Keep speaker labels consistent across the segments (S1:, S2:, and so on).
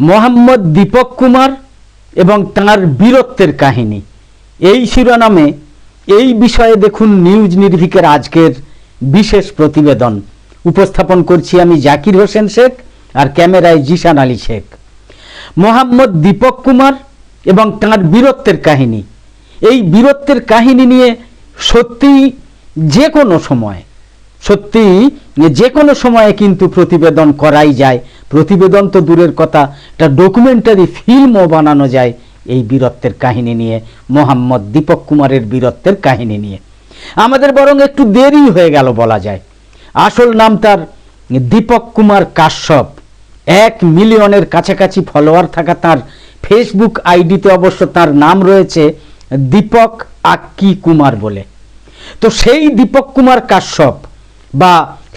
S1: মোহাম্মদ দীপক কুমার এবং তাঁর বীরত্বের কাহিনী, এই শিরোনামে এই বিষয়ে দেখুন নিউজ নির্ভীকের আজকের বিশেষ প্রতিবেদন। উপস্থাপন করছি আমি জাকির হোসেন শেখ, আর ক্যামেরায় জিশান আলী শেখ। মোহাম্মদ দীপক কুমার এবং তাঁর বীরত্বের কাহিনী, এই বীরত্বের কাহিনী নিয়ে সত্যিই যে কোনো সময়ে কিন্তু প্রতিবেদন করাই যায়। প্রতিবেদন তো দূরের কথা, একটা ডকুমেন্টারি ফিল্মও বানানো যায় এই বীরত্বের কাহিনী নিয়ে, মোহাম্মদ দীপক কুমারের বীরত্বের কাহিনী নিয়ে। আমাদের বরং একটু দেরি হয়ে গেল বলা যায়। আসল নাম তার দীপক কুমার কাশ্যপ। 1 মিলিয়নের কাছাকাছি ফলোয়ার থাকা তার ফেসবুক আইডিতে অবশ্য তার নাম রয়েছে দীপক আক্কি কুমার বলে। তো সেই দীপক কুমার কাশ্যপ বা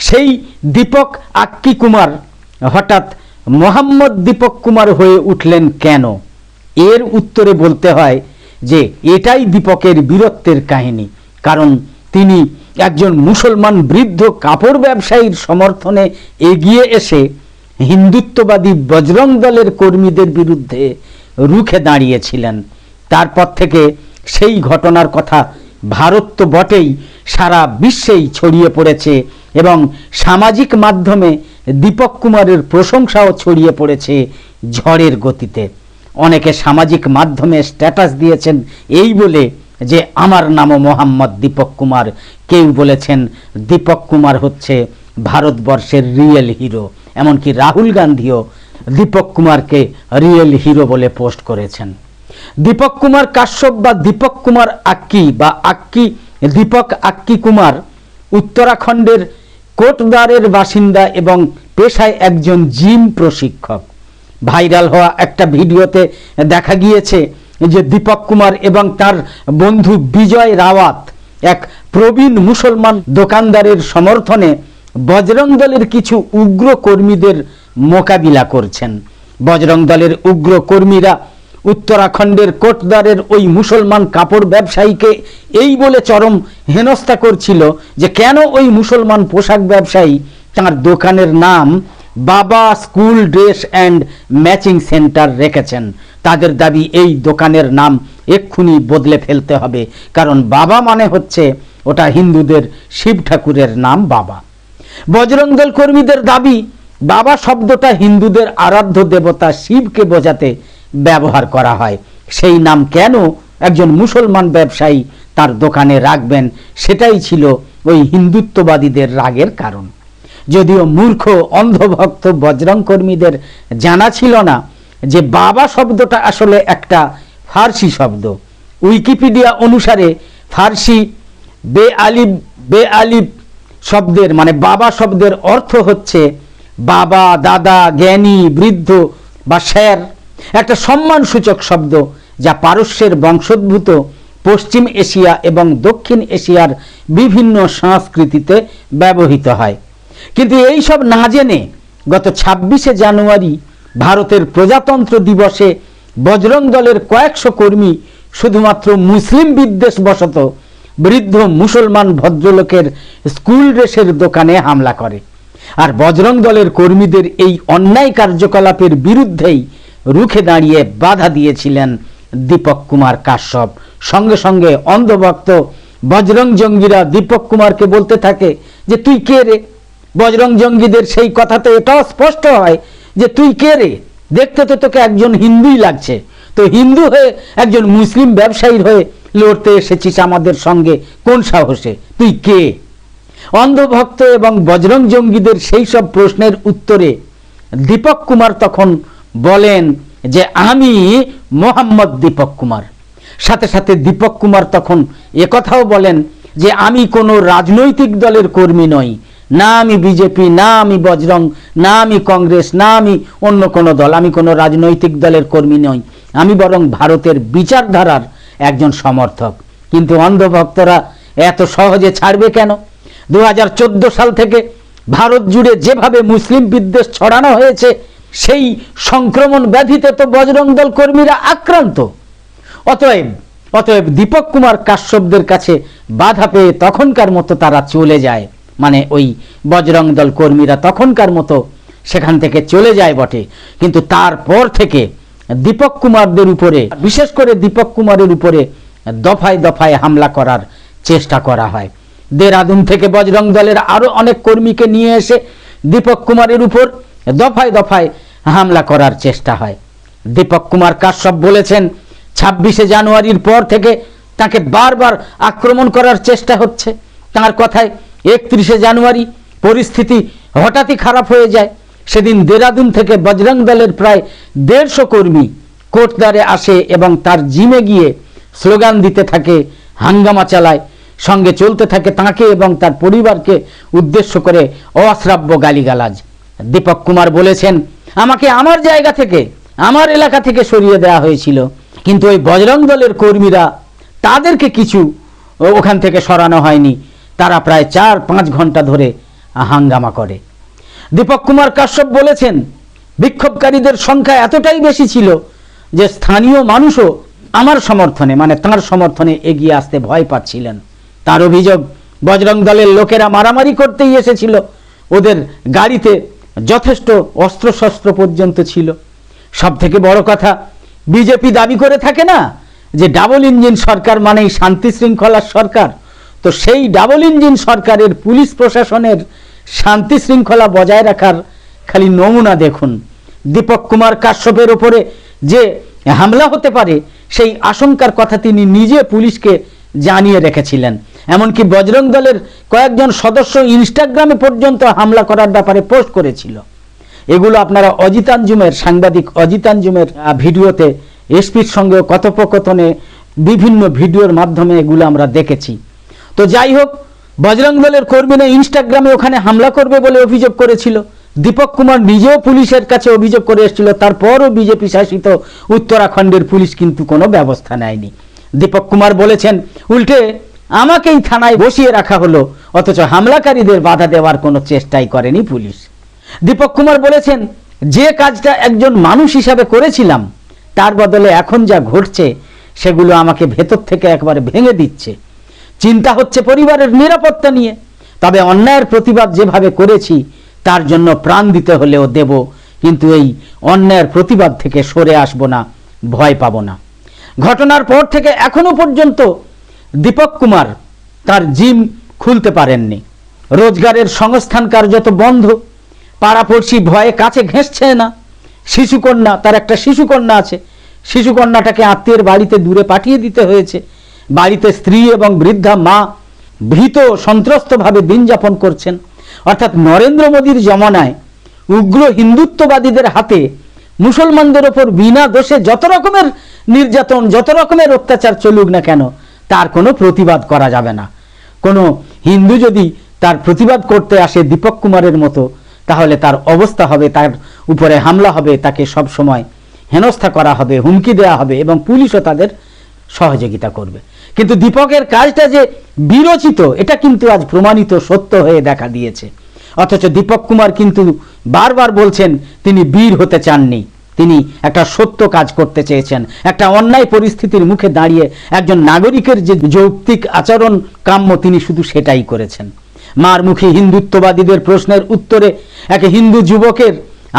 S1: সেই দীপক আক্কি কুমার হঠাৎ মোহাম্মদ দীপক কুমার হয়ে উঠলেন কেন? এর উত্তরে বলতে হয় যে এটাই দীপকের বীরত্বের কাহিনী। কারণ তিনি একজন মুসলমান বৃদ্ধ কাপড় ব্যবসায়ীর সমর্থনে এগিয়ে এসে হিন্দুত্ববাদী বজরং দলের কর্মীদের বিরুদ্ধে রুখে দাঁড়িয়েছিলেন। তারপর থেকে সেই ঘটনার কথা ভারত তো বটেই, সারা বিশ্বেই ছড়িয়ে পড়েছে এবং সামাজিক মাধ্যমে দীপক কুমারের প্রশংসাও ছড়িয়ে পড়েছে ঝড়ের গতিতে। অনেকে সামাজিক মাধ্যমে স্ট্যাটাস দিয়েছেন এই বলে যে আমার নামও মোহাম্মদ দীপক কুমার। কেউ বলেছেন দীপক কুমার হচ্ছে ভারতবর্ষের রিয়েল হিরো। এমনকি রাহুল গান্ধীও দীপক কুমারকে রিয়েল হিরো বলে পোস্ট করেছেন। দীপক কুমার কাশ্যপ বা দীপক কুমার আক্কি বা দীপক আক্কি কুমার উত্তরাখণ্ডের কোটদ্বারের বাসিন্দা এবং পেশায় একজন জিম প্রশিক্ষক। ভাইরাল হওয়া একটা ভিডিওতে দেখা গিয়েছে যে দীপক কুমার এবং তার বন্ধু বিজয় রাওয়াত এক প্রবীণ মুসলমান দোকানদারের সমর্থনে বজরং দলের কিছু উগ্র কর্মীদের মোকাবিলা করছেন। বজরং দলের উগ্র কর্মীরা উত্তরাখণ্ডের কোটদ্বারের ওই মুসলমান কাপড় ব্যবসায়ীকে এই বলে চরম হেনস্থা করছিল যে কেন ওই মুসলমান পোশাক ব্যবসায়ী তার দোকানের নাম বাবা school dress and matching centre রেখেছেন। তাদের দাবি এই দোকানের নাম এক্ষুনি বদলে ফেলতে হবে, কারণ বাবা মানে হচ্ছে ওটা হিন্দুদের শিব ঠাকুরের নাম বাবা। বজরং দল কর্মীদের দাবি বাবা শব্দটা হিন্দুদের আরাধ্য দেবতা শিবকে বোঝাতে ব্যবহার করা হয়। সেই নাম কেন একজন মুসলমান ব্যবসায়ী তার দোকানে রাখবেন, সেটাই ছিল ওই হিন্দুত্ববাদীদের রাগের কারণ। যদিও মূর্খ অন্ধভক্ত বজরং কর্মীদের জানা ছিল না যে বাবা শব্দটা আসলে একটা ফার্সি শব্দ। উইকিপিডিয়া অনুসারে ফার্সি বে আলিব শব্দের মানে বাবা শব্দের অর্থ হচ্ছে বাবা, দাদা, জ্ঞানী, বৃদ্ধ বা শের, একটা সম্মানসূচক শব্দ যা পারস্যের বংশোদ্ভূত পশ্চিম এশিয়া এবং দক্ষিণ এশিয়ার বিভিন্ন সংস্কৃতিতে ব্যবহৃত হয়। কিন্তু এই সব না জেনে গত 26শে জানুয়ারি ভারতের প্রজাতন্ত্র দিবসে বজরং দলের কয়েকশো কর্মী শুধুমাত্র মুসলিম বিদ্বেষবশত বৃদ্ধ মুসলমান ভদ্রলোকের স্কুল ড্রেসের দোকানে হামলা করে। আর বজরং দলের কর্মীদের এই অন্যায় কার্যকলাপের বিরুদ্ধেই রুখে দাঁড়িয়ে বাধা দিয়েছিলেন দীপক কুমার কাশ্যপ। সঙ্গে সঙ্গে অন্ধভক্ত বজরং জঙ্গিরা দীপক কুমারকে বলতে থাকে যে তুই কে রে? বজরং জঙ্গিদের সেই কথাতে এটাও স্পষ্ট হয় যে তুই কে রে? দেখতে তো তোকে একজন হিন্দুই লাগছে, তো হিন্দু হয়ে একজন মুসলিম ব্যবসায়ীর হয়ে লড়তে এসেছিস আমাদের সঙ্গে কোন সাহসে? তুই কে? অন্ধভক্ত এবং বজরং জঙ্গিদের সেই সব প্রশ্নের উত্তরে দীপক কুমার তখন বলেন যে আমি মোহাম্মদ দীপক কুমার। সাথে সাথে দীপক কুমার তখন একথাও বলেন যে আমি কোনো রাজনৈতিক দলের কর্মী নই, না আমি বিজেপি, না আমি বজরং, না আমি কংগ্রেস, না আমি অন্য কোনো দল, আমি কোনো রাজনৈতিক দলের কর্মী নই, আমি বরং ভারতের বিচারধারার একজন সমর্থক। কিন্তু অন্ধভক্তরা এত সহজে ছাড়বে কেন? 2014 সাল থেকে ভারত জুড়ে যেভাবে মুসলিম বিদ্বেষ ছড়ানো হয়েছে সেই সংক্রমণ ব্যাধিতে তো বজরং দল কর্মীরা আক্রান্ত। অতএব দীপক কুমার কাশ্যপদের কাছে বাধা পেয়ে তখনকার মতো তারা চলে যায়, মানে ওই বজরং দল কর্মীরা তখনকার মতো সেখান থেকে চলে যায় বটে, কিন্তু তারপর থেকে দীপক কুমারদের উপরে, বিশেষ করে দীপক কুমারের উপরে দফায় দফায় হামলা করার চেষ্টা করা হয়। দেরাদুন থেকে বজরং দলের আরো অনেক কর্মীকে নিয়ে এসে দীপক কুমারের উপর দফায় দফায় হামলা করার চেষ্টা হয়। দীপক কুমার কাশ্যপ বলেছেন 26শে জানুয়ারির পর থেকে তাকে বারবার আক্রমণ করার চেষ্টা হচ্ছে। তার কথায় 31শে জানুয়ারি পরিস্থিতি হঠাৎই খারাপ হয়ে যায়। সেদিন দেরাদুন থেকে বজরং দলের প্রায় 150 কর্মী কোটদ্বারে আসে এবং তার জিমে গিয়ে স্লোগান দিতে থাকে, হাঙ্গামা চালায়, সঙ্গে চলতে থাকে তাকে এবং তার পরিবারকে উদ্দেশ্য করে অশ্রাব্য গালিগালাজ। দীপক কুমার বলেছেন, আমাকে আমার জায়গা থেকে, আমার এলাকা থেকে সরিয়ে দেওয়া হয়েছিল, কিন্তু ওই বজরং দলের কর্মীরা, তাদেরকে কিছু ওখান থেকে সরানো হয়নি। তারা প্রায় 4-5 ঘন্টা ধরে হাঙ্গামা করে। দীপক কুমার কাশ্যপ বলেছেন, বিক্ষোভকারীদের সংখ্যা এতটাই বেশি ছিল যে স্থানীয় মানুষও আমার সমর্থনে, মানে তাঁর সমর্থনে এগিয়ে আসতে ভয় পাচ্ছিলেন। তার অভিযোগ, বজরং দলের লোকেরা মারামারি করতেই এসেছিল, ওদের গাড়িতে যথেষ্ট অস্ত্রশস্ত্র পর্যন্ত ছিল। সব থেকে বড় কথা, বিজেপি দাবি করে থাকে না যে ডাবল ইঞ্জিন সরকার মানেই শান্তি শৃঙ্খলার সরকার, তো সেই ডাবল ইঞ্জিন সরকারের পুলিশ প্রশাসনের শান্তি শৃঙ্খলা বজায় রাখার খালি নমুনা দেখুন। দীপক কুমার কাশ্যপের ওপরে যে হামলা হতে পারে সেই আশঙ্কার কথা তিনি নিজে পুলিশকে জানিয়ে রেখেছিলেন। এমনকি বজরং দলের কয়েকজন সদস্য ইনস্টাগ্রামে পর্যন্ত হামলা করার ব্যাপারে পোস্ট করেছিল। এগুলো আপনারা সাংবাদিক অজিত আঞ্জুমের ভিডিওতে, এসপির সঙ্গে কথোপকথনে, বিভিন্ন ভিডিওর মাধ্যমে এগুলো আমরা দেখেছি। তো যাই হোক, বজরং দলের কর্মীরা ইনস্টাগ্রামে ওখানে হামলা করবে বলে অভিযোগ করেছিল। দীপক কুমার নিজেও পুলিশের কাছে অভিযোগ করে এসেছিল, তারপরও বিজেপি শাসিত উত্তরাখণ্ডের পুলিশ কিন্তু কোনো ব্যবস্থা নেয়নি। দীপক কুমার বলেছেন, উল্টে আমাকেই থানায় বসিয়ে রাখা হলো, অথচ হামলাকারীদের বাধা দেওয়ার কোনো চেষ্টাই করেনি পুলিশ। দীপক কুমার বলেছেন, যে কাজটা একজন মানুষ হিসাবে করেছিলাম তার বদলে এখন যা ঘটছে সেগুলো আমাকে ভেতর থেকে একবারে ভেঙে দিচ্ছে। চিন্তা হচ্ছে পরিবারের নিরাপত্তা নিয়ে। তবে অন্যায়ের প্রতিবাদ যেভাবে করেছি তার জন্য প্রাণ দিতে হলেও দেব, কিন্তু এই অন্যায়ের প্রতিবাদ থেকে সরে আসব না, ভয় পাব না। ঘটনার পর থেকে এখনো পর্যন্ত দীপক কুমার তার জিম খুলতে পারেননি। রোজগারের সংস্থান কার্যত বন্ধ। পাড়াপড়শি ভয়ে কাছে ঘেঁষছে না। শিশুকন্যা, তার একটা শিশুকন্যা আছে, শিশুকন্যাটাকে আত্মীয়ের বাড়িতে দূরে পাঠিয়ে দিতে হয়েছে। বাড়িতে স্ত্রী এবং বৃদ্ধা মা ভীত সন্ত্রস্তভাবে দিন যাপন করছেন। অর্থাৎ নরেন্দ্র মোদীর জমানায় উগ্র হিন্দুত্ববাদীদের হাতে মুসলমানদের ওপর বিনা দোষে যত রকমের নির্যাতন, যত রকমের অত্যাচার চলুক না কেন, তার কোনো প্রতিবাদ করা যাবে না। কোনো হিন্দু যদি তার প্রতিবাদ করতে আসে দীপক কুমারের মতো, তাহলে তার অবস্থা হবে, তার উপরে হামলা হবে, তাকে সব সময় হেনস্থা করা হবে, হুমকি দেওয়া হবে এবং পুলিশও তাদের সহযোগিতা করবে। কিন্তু দীপকের কাজটা যে বিরচিত, এটা কিন্তু আজ প্রমাণিত সত্য হয়ে দেখা দিয়েছে। অথচ দীপক কুমার কিন্তু বারবার বলছেন তিনি বীর হতে চাননি, তিনি একটা সত্য কাজ করতে চেয়েছেন। একটা অন্যায় পরিস্থিতির মুখে দাঁড়িয়ে একজন নাগরিকের যে যৌক্তিক আচরণ কাম্য, তিনি শুধু সেটাই করেছেন। মারমুখী হিন্দুত্ববাদীদের প্রশ্নের উত্তরে এক হিন্দু যুবকের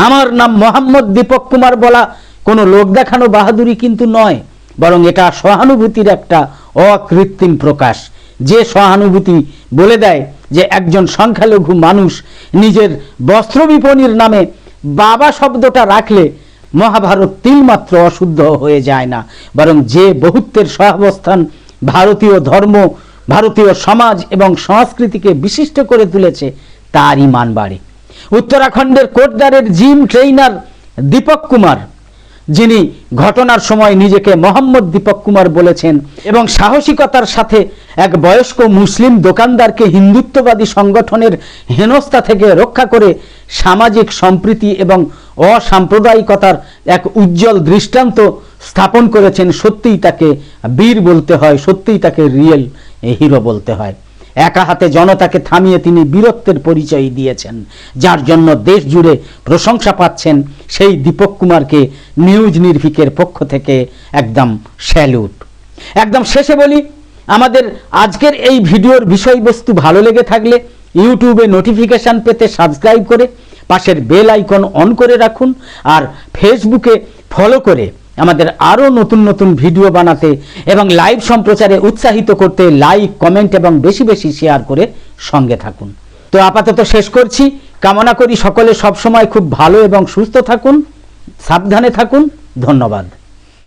S1: আমার নাম মোহাম্মদ দীপক কুমার বলা কোনো লোক দেখানো বাহাদুরি কিন্তু নয়, বরং এটা সহানুভূতির একটা অকৃত্রিম প্রকাশ। যে সহানুভূতি বলে দেয় যে একজন সংখ্যালঘু মানুষ নিজের বস্ত্র বিপণীর নামে বাবা শব্দটা রাখলে মহাভারত তিলমাত্র অশুদ্ধ হয়ে যায় না, বরং যে বহুত্বের সহাবস্থান ভারতীয় ধর্ম, ভারতীয় সমাজ এবং সংস্কৃতিকে বিশিষ্ট করে তুলেছে, তার ইমান বাড়ে। উত্তরাখণ্ডের কোটদ্বারের জিম ট্রেইনার দীপক কুমার, যিনি ঘটনার সময় নিজেকে মোহাম্মদ দীপক কুমার বলেছেন এবং সাহসিকতার সাথে এক বয়স্ক মুসলিম দোকানদারকে হিন্দুত্ববাদী সংগঠনের হেনস্থা থেকে রক্ষা করে সামাজিক সম্প্রীতি এবং অসাম্প্রদায়িকতার এক উজ্জ্বল দৃষ্টান্ত স্থাপন করেছেন, সত্যিই তাকে বীর বলতে হয়, সত্যিই তাকে রিয়েল হিরো বলতে হয়। একা হাতে জনতাকে থামিয়ে তিনি বীরত্বের পরিচয় দিয়েছেন, যার জন্য দেশ জুড়ে প্রশংসা পাচ্ছেন। সেই দীপক কুমারকে নিউজ নির্ভীকের পক্ষ থেকে একদম স্যালুট। একদম শেষে বলি, আমাদের আজকের এই ভিডিওর বিষয়বস্তু ভালো লেগে থাকলে ইউটিউবে নোটিফিকেশন পেতে সাবস্ক্রাইব করে পাশের বেল আইকন অন করে রাখুন, আর ফেসবুকে ফলো করে আমাদের আরও নতুন নতুন ভিডিও বানাতে এবং লাইভ সম্প্রচারে উৎসাহিত করতে লাইক, কমেন্ট এবং বেশি বেশি শেয়ার করে সঙ্গে থাকুন। তো আপাতত শেষ করছি। কামনা করি সকলে সবসময় খুব ভালো এবং সুস্থ থাকুন, সাবধানে থাকুন। ধন্যবাদ।